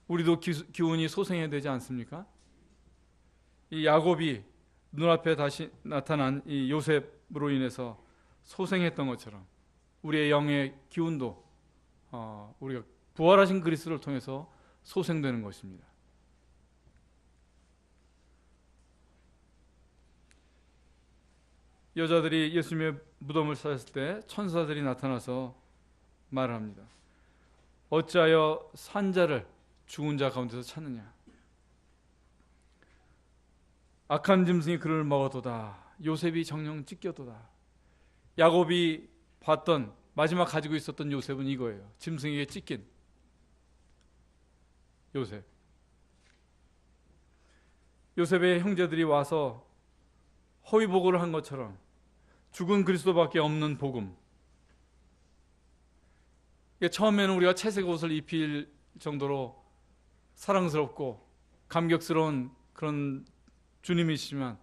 우리도 기운이 소생해야 되지 않습니까? 이 야곱이 눈앞에 다시 나타난 이 요셉으로 인해서 소생했던 것처럼 우리의 영의 기운도 우리가 부활하신 그리스도를 통해서 소생되는 것입니다. 여자들이 예수님의 무덤을 찾았을 때 천사들이 나타나서 말을 합니다. 어찌하여 산자를 죽은 자 가운데서 찾느냐? 악한 짐승이 그를 먹어도다. 요셉이 정령 찢겨도다. 야곱이 봤던, 마지막 가지고 있었던 요셉은 이거예요. 짐승에게 찢긴 요셉. 요셉의 형제들이 와서 허위 보고를 한 것처럼 죽은 그리스도밖에 없는 복음. 처음에는 우리가 채색 옷을 입힐 정도로 사랑스럽고 감격스러운 그런 주님이시지만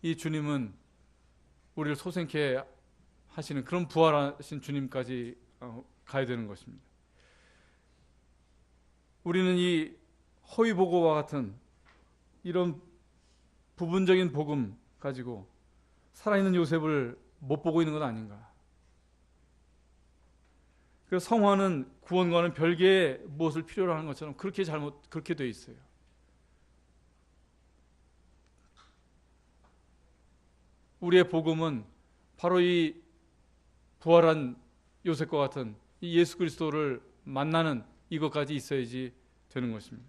이 주님은 우리를 소생케 하시는 그런 부활하신 주님까지 가야 되는 것입니다. 우리는 이 허위 보고와 같은 이런 부분적인 복음 가지고 살아있는 요셉을 못 보고 있는 건 아닌가? 그 성화는 구원과는 별개의 무엇을 필요로 하는 것처럼 그렇게 돼 있어요. 우리의 복음은 바로 이 부활한 요셉과 같은 이 예수 그리스도를 만나는 이것까지 있어야지 되는 것입니다.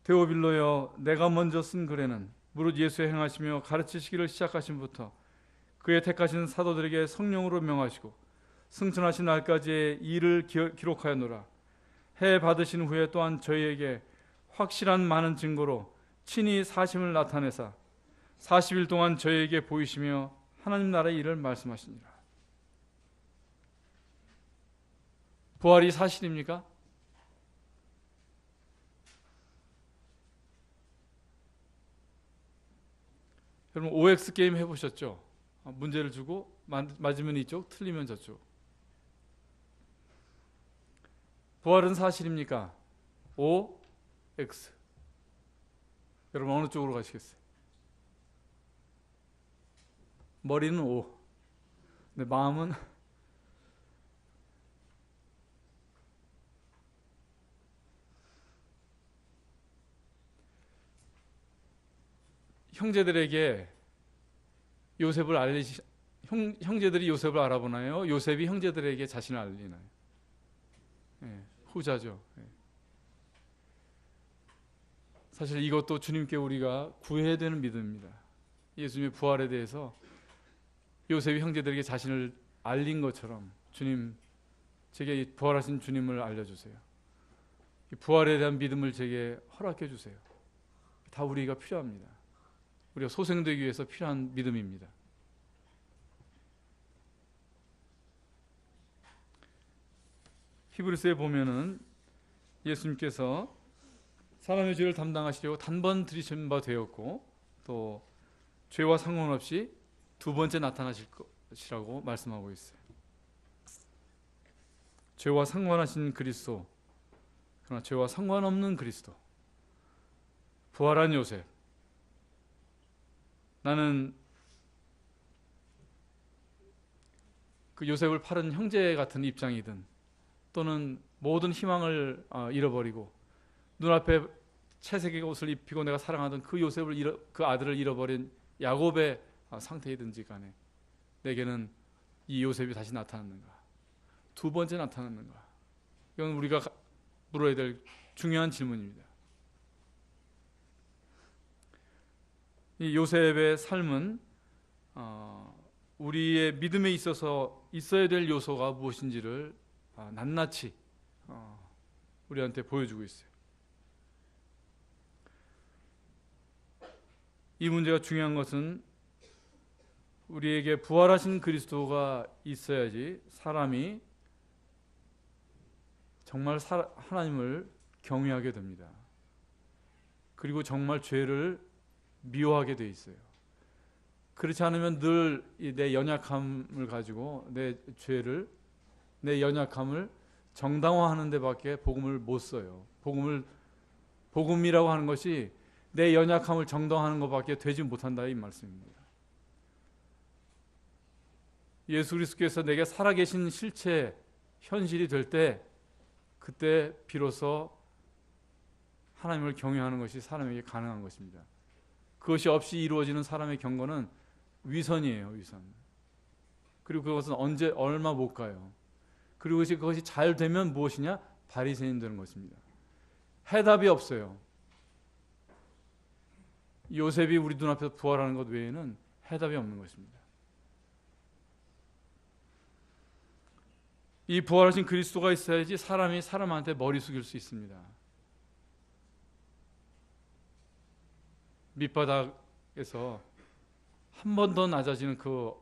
데오빌로여, 내가 먼저 쓴 글에는 무릇 예수의 행하시며 가르치시기를 시작하신부터 그의 택하신 사도들에게 성령으로 명하시고 승천하신 날까지의 일을 기록하였노라. 해 받으신 후에 또한 저희에게 확실한 많은 증거로 친히 사심을 나타내사 40일 동안 저희에게 보이시며 하나님 나라의 일을 말씀하시니라. 부활이 사실입니까? 여러분 OX 게임 해보셨죠? 문제를 주고 맞으면 이쪽, 틀리면 저쪽. 부활은 사실입니까? O, X. 여러분 어느 쪽으로 가시겠어요? 머리는 O. 근데 마음은 형제들에게 요셉을 형제들이 요셉을 알아보나요? 요셉이 형제들에게 자신을 알리나요? 예, 후자죠. 예. 사실 이것도 주님께 우리가 구해야 되는 믿음입니다. 예수님의 부활에 대해서 요셉이 형제들에게 자신을 알린 것처럼 주님, 제게 부활하신 주님을 알려주세요. 부활에 대한 믿음을 제게 허락해 주세요. 다 우리가 필요합니다. 우리가 소생되기 위해서 필요한 믿음입니다. 히브리서에 보면은 예수님께서 사람의 죄를 담당하시려고 단번 들이신 바 되었고 또 죄와 상관없이 두 번째 나타나실 것이라고 말씀하고 있어요. 죄와 상관하신 그리스도, 그러나 죄와 상관없는 그리스도, 부활한 요셉. 나는 그 요셉을 파는 형제 같은 입장이든 또는 모든 희망을 잃어버리고 눈앞에 채색의 옷을 입히고 내가 사랑하던 그 요셉을 그 아들을 잃어버린 야곱의 상태이든지 간에 내게는 이 요셉이 다시 나타났는가, 두 번째 나타났는가, 이건 우리가 물어야 될 중요한 질문입니다. 이 요셉의 삶은 우리의 믿음에 있어서 있어야 될 요소가 무엇인지를 낱낱이 우리한테 보여주고 있어요. 이 문제가 중요한 것은 우리에게 부활하신 그리스도가 있어야지 사람이 정말 하나님을 경외하게 됩니다. 그리고 정말 죄를 미워하게 돼 있어요. 그렇지 않으면 늘 내 연약함을 가지고 내 연약함을 정당화하는 데밖에 복음을 못 써요. 복음이라고 하는 것이 내 연약함을 정당화하는 것밖에 되지 못한다 이 말씀입니다. 예수 그리스도께서 내게 살아계신 실체, 현실이 될 때 그때 비로소 하나님을 경외하는 것이 사람에게 가능한 것입니다. 그것이 없이 이루어지는 사람의 경건은 위선이에요, 위선. 그리고 그것은 얼마 못 가요. 그리고 그것이 잘 되면 무엇이냐? 바리새인 되는 것입니다. 해답이 없어요. 요셉이 우리 눈앞에서 부활하는 것 외에는 해답이 없는 것입니다. 이 부활하신 그리스도가 있어야지 사람이 사람한테 머리 숙일 수 있습니다. 밑바닥에서 한 번 더 낮아지는 그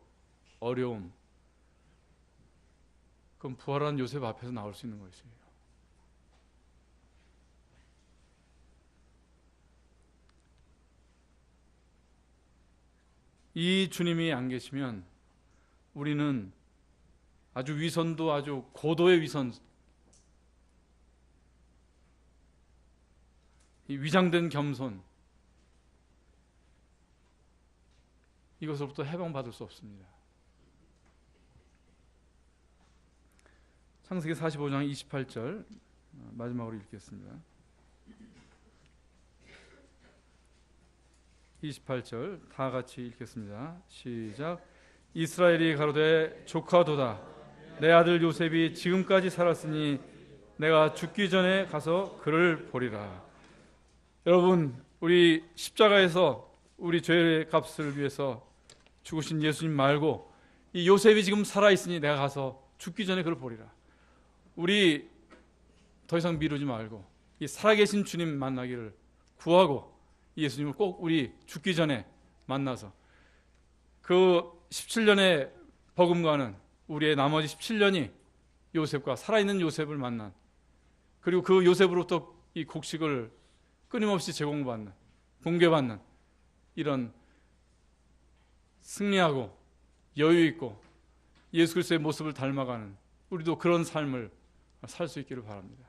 어려움, 그건 부활한 요셉 앞에서 나올 수 있는 것이에요. 이 주님이 안 계시면 우리는 아주 위선도 아주 고도의 위선, 이 위장된 겸손, 이것으로부터 해방받을 수 없습니다. 창세기 45장 28절 마지막으로 읽겠습니다. 28절 다 같이 읽겠습니다. 시작. 이스라엘이 가로되 조카도다. 내 아들 요셉이 지금까지 살았으니 내가 죽기 전에 가서 그를 보리라. 여러분, 우리 십자가에서 우리 죄의 값을 위해서 죽으신 예수님 말고 이 요셉이 지금 살아있으니 내가 가서 죽기 전에 그를 보리라. 우리 더 이상 미루지 말고 이 살아계신 주님 만나기를 구하고 예수님을 꼭 우리 죽기 전에 만나서 그 17년의 버금가는 우리의 나머지 17년이 요셉과 살아있는 요셉을 만난, 그리고 그 요셉으로부터 이 곡식을 끊임없이 제공받는, 공개받는 이런 승리하고 여유 있고 예수 그리스도의 모습을 닮아가는 우리도 그런 삶을 살 수 있기를 바랍니다.